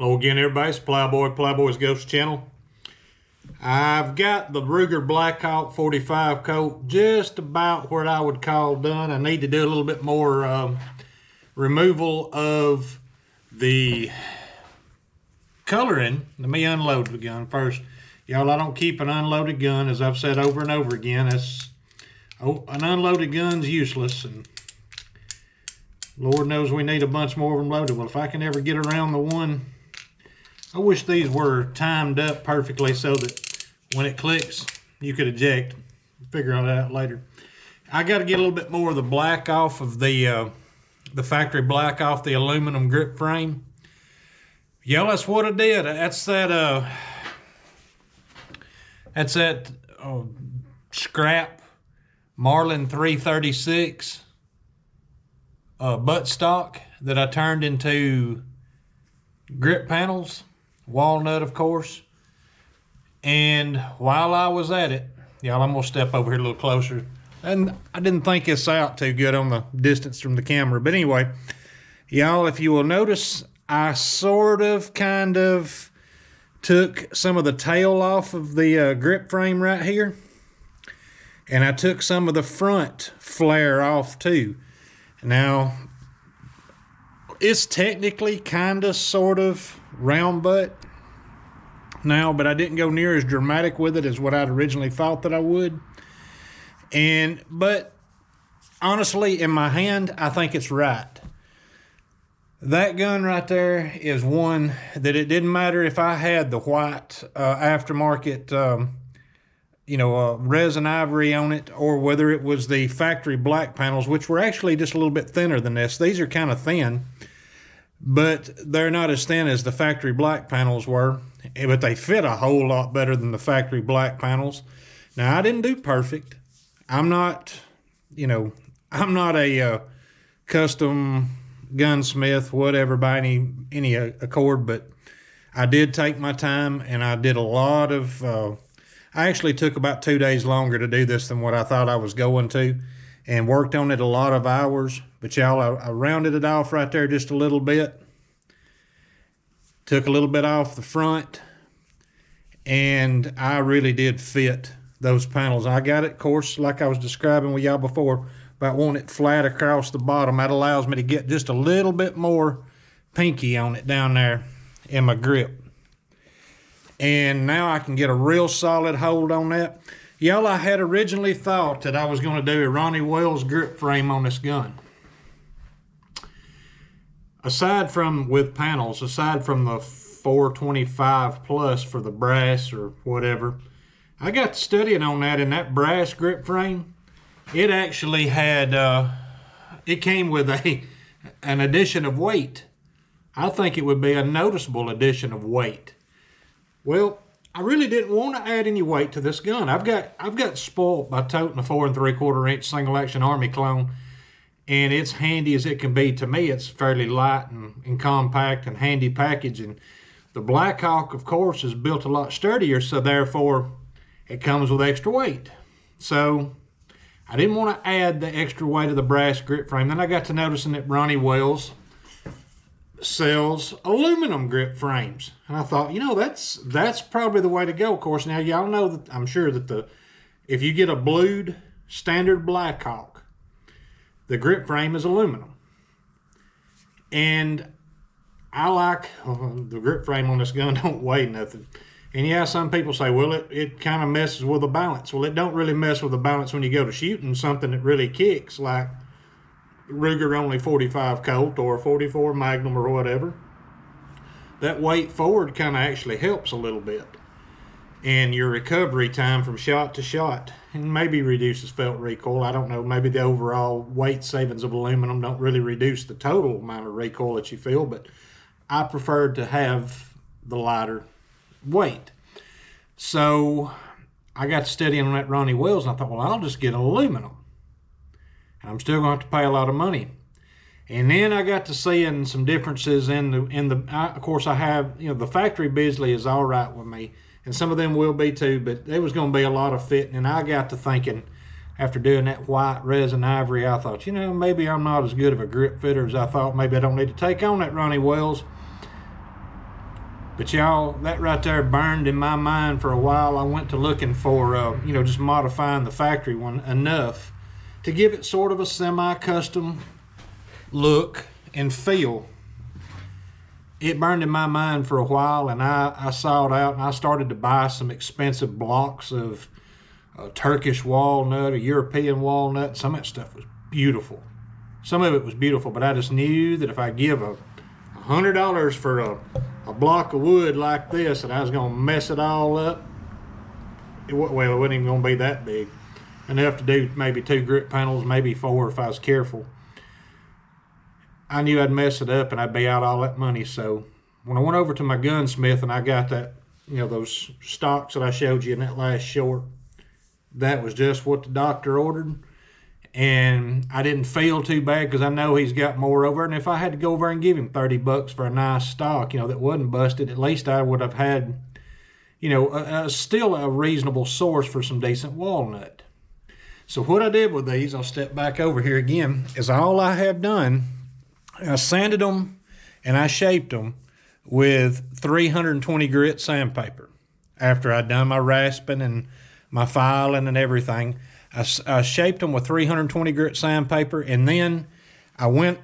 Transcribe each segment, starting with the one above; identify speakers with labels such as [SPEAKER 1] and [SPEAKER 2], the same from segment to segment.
[SPEAKER 1] Hello again, everybody. It's Plowboy's Ghost Channel. I've got the Ruger Blackhawk 45 coat just about what I would call done. I need to do a little bit more removal of the coloring. Let me unload the gun first. Y'all, I don't keep an unloaded gun, as I've said over and over again. An unloaded gun's useless, and Lord knows we need a bunch more of them loaded. Well, if I can ever get around the one, I wish these were timed up perfectly so that when it clicks, you could eject. Figure all that out later. I got to get a little bit more of the black off of the factory black off the aluminum grip frame. Y'all, that's what I did. That's that scrap Marlin 336 buttstock that I turned into grip panels. Walnut, of course. And while I was at it, y'all, I'm gonna step over here a little closer. And I didn't think this out too good on the distance from the camera, but anyway, y'all, if you will notice, I kind of took some of the tail off of the grip frame right here, and I took some of the front flare off too. Now, it's technically kind of sort of round butt now, but I didn't go near as dramatic with it as what I'd originally thought that I would. But honestly, in my hand, I think it's right. That gun right there is one that it didn't matter if I had the white aftermarket resin ivory on it, or whether it was the factory black panels, which were actually just a little bit thinner than this. These are kind of thin, but they're not as thin as the factory black panels were, but they fit a whole lot better than the factory black panels. Now, I didn't do perfect. I'm not a custom gunsmith, whatever, by any accord, but I did take my time, and I did a lot of, I actually took about 2 days longer to do this than what I thought I was going to, and worked on it a lot of hours. But y'all, I rounded it off right there just a little bit. Took a little bit off the front, and I really did fit those panels. I got it, of course, like I was describing with y'all before, about wanting it flat across the bottom. That allows me to get just a little bit more pinky on it down there in my grip. And now I can get a real solid hold on that. Y'all, I had originally thought that I was going to do a Ronnie Wells grip frame on this gun. Aside from the 425 plus for the brass or whatever, I got studying on that, and that brass grip frame, it actually had, it came with an addition of weight. I think it would be a noticeable addition of weight. Well, I really didn't want to add any weight to this gun. I've got spoiled by toting a 4 3/4 inch single action Army clone, and it's handy as it can be. To me, it's fairly light and compact and handy package. And the Blackhawk, of course, is built a lot sturdier, so therefore it comes with extra weight. So I didn't want to add the extra weight of the brass grip frame. Then I got to noticing that Ronnie Wells sells aluminum grip frames, and I thought, that's probably the way to go. Of course, now y'all know that I'm sure that if you get a blued standard Blackhawk, the grip frame is aluminum, and I like the grip frame on this gun don't weigh nothing. And yeah, some people say, well, it kind of messes with the balance. Well, it don't really mess with the balance when you go to shooting something that really kicks, like Ruger only 45 Colt or 44 Magnum or whatever. That weight forward kind of actually helps a little bit, and your recovery time from shot to shot, and maybe reduces felt recoil. I don't know, maybe the overall weight savings of aluminum don't really reduce the total amount of recoil that you feel, but I preferred to have the lighter weight. So I got to studying on that Ronnie Wells, and I thought, well, I'll just get aluminum. I'm still going to have to pay a lot of money. And then I got to seeing some differences in the of course, I have, the factory Bisley is all right with me, and some of them will be too, but there was going to be a lot of fitting. And I got to thinking, after doing that white resin ivory, I thought, maybe I'm not as good of a grip fitter as I thought. Maybe I don't need to take on that Ronnie Wells. But y'all, that right there burned in my mind for a while. I went to looking for, you know, just modifying the factory one enough to give it sort of a semi-custom look and feel. It burned in my mind for a while, and I sought out and I started to buy some expensive blocks of Turkish walnut or European walnut. Some of that stuff was beautiful. Some of it was beautiful, but I just knew that if I give $100 for a block of wood like this, and I was going to mess it all up, it wasn't even going to be that big. Enough to do maybe 2 grip panels, maybe 4 if I was careful. I knew I'd mess it up and I'd be out all that money. So when I went over to my gunsmith and I got that, you know, those stocks that I showed you in that last short, that was just what the doctor ordered. And I didn't feel too bad because I know he's got more over. And if I had to go over and give him $30 for a nice stock, you know, that wasn't busted, at least I would have had, you know, still a reasonable source for some decent walnut. So what I did with these, I'll step back over here again, is all I have done, I sanded them and I shaped them with 320 grit sandpaper. After I'd done my rasping and my filing and everything, I shaped them with 320 grit sandpaper, and then I went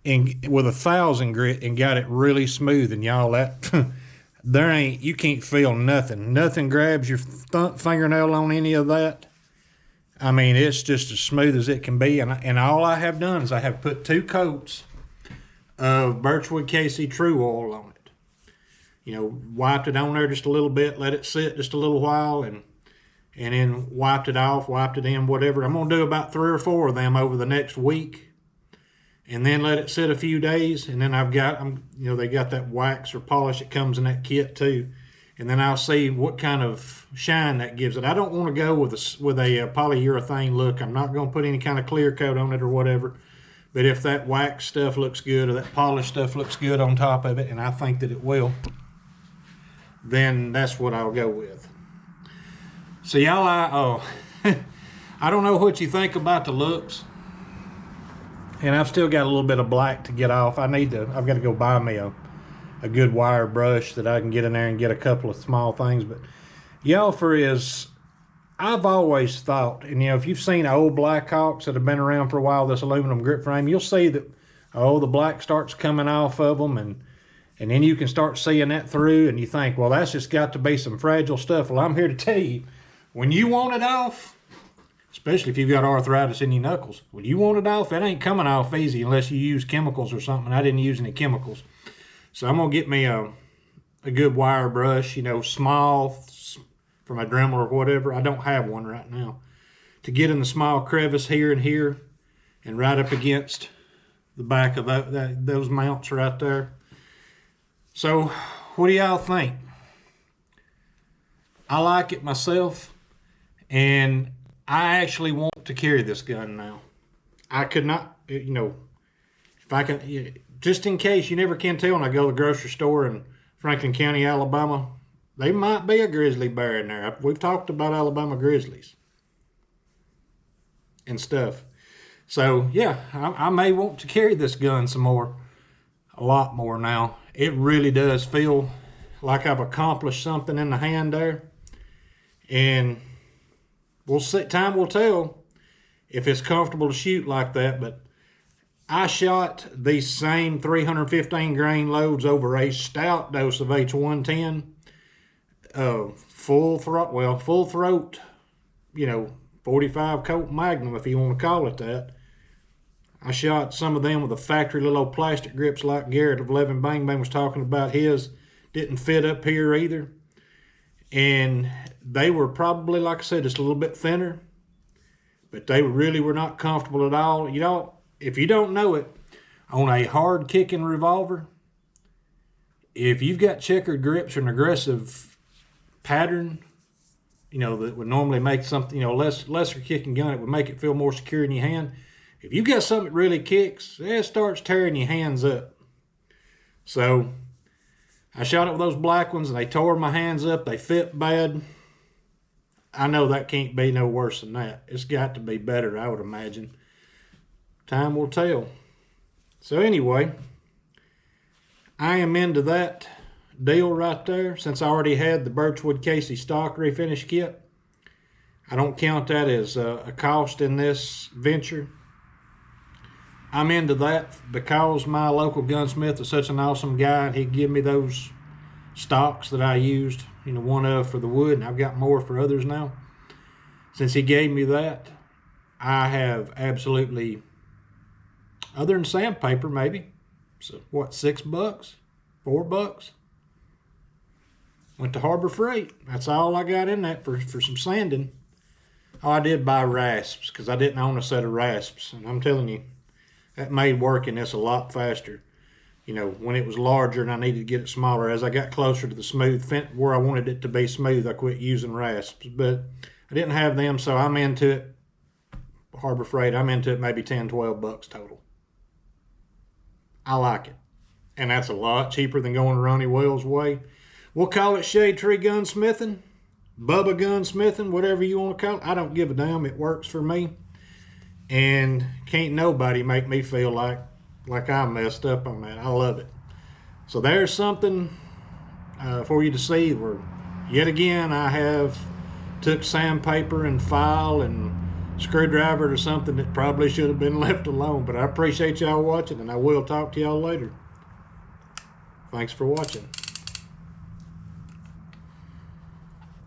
[SPEAKER 1] in with 1,000 grit and got it really smooth. And y'all, that you can't feel nothing. Nothing grabs your fingernail on any of that. I mean, it's just as smooth as it can be. And all I have done is I have put 2 coats of Birchwood KC True Oil on it. You know, wiped it on there just a little bit, let it sit just a little while, and then wiped it off, wiped it in, whatever. I'm going to do about 3 or 4 of them over the next week, and then let it sit a few days. And then you know, they got that wax or polish that comes in that kit too. And then I'll see what kind of shine that gives it. I don't want to go with a polyurethane look. I'm not going to put any kind of clear coat on it or whatever. But if that wax stuff looks good or that polished stuff looks good on top of it, and I think that it will, then that's what I'll go with. So y'all, I don't know what you think about the looks, and I've still got a little bit of black to get off. I've got to go buy me a good wire brush that I can get in there and get a couple of small things. But y'all, I've always thought, and you know, if you've seen old Blackhawks that have been around for a while, this aluminum grip frame, you'll see that, the black starts coming off of them, and then you can start seeing that through, and you think, well, that's just got to be some fragile stuff. Well, I'm here to tell you, when you want it off, especially if you've got arthritis in your knuckles, when you want it off, it ain't coming off easy unless you use chemicals or something. I didn't use any chemicals. So I'm going to get me a good wire brush, you know, small for my Dremel or whatever. I don't have one right now. To get in the small crevice here and here and right up against the back of those mounts right there. So what do y'all think? I like it myself. And I actually want to carry this gun now. I could not, you know, if I can, just in case, you never can tell when I go to the grocery store in Franklin County, Alabama, they might be a grizzly bear in there. We've talked about Alabama grizzlies and stuff. So, yeah, I may want to carry this gun a lot more now. It really does feel like I've accomplished something in the hand there. And we'll see, time will tell if it's comfortable to shoot like that. But I shot these same 315 grain loads over a stout dose of H110, full throat, you know, 45 Colt Magnum, if you want to call it that. I shot some of them with the factory little old plastic grips like Garrett of 11 Bang Bang was talking about. His didn't fit up here either. And they were probably, like I said, just a little bit thinner, but they really were not comfortable at all. You know, if you don't know it, on a hard kicking revolver, if you've got checkered grips or an aggressive pattern, you know, that would normally make something, you know, lesser kicking gun, it would make it feel more secure in your hand. If you've got something that really kicks, it starts tearing your hands up. So I shot it with those black ones and they tore my hands up. They fit bad. I know that can't be no worse than that. It's got to be better, I would imagine. Time will tell. So anyway, I am into that deal right there. Since I already had the Birchwood Casey stock refinish kit, I don't count that as a cost in this venture. I'm into that because my local gunsmith is such an awesome guy. He'd give me those stocks that I used, one of for the wood, and I've got more for others now. Since he gave me that, I have absolutely, other than sandpaper maybe, so what, $6, $4? Went to Harbor Freight. That's all I got in that for some sanding. Oh, I did buy rasps because I didn't own a set of rasps, and I'm telling you, that made working this a lot faster. When it was larger and I needed to get it smaller, as I got closer to the smooth, where I wanted it to be smooth, I quit using rasps. But I didn't have them, so I'm into it. Harbor Freight, I'm into it maybe $10, $12 total. I like it. And that's a lot cheaper than going Ronnie Wells' way. We'll call it Shade Tree Gunsmithing, Bubba Gunsmithing, whatever you want to call it. I don't give a damn. It works for me. And can't nobody make me feel like I messed up on that. I love it. So there's something for you to see where, yet again, I have took sandpaper and file and screwdriver to something that probably should have been left alone. But I appreciate y'all watching, and I will talk to y'all later. Thanks for watching.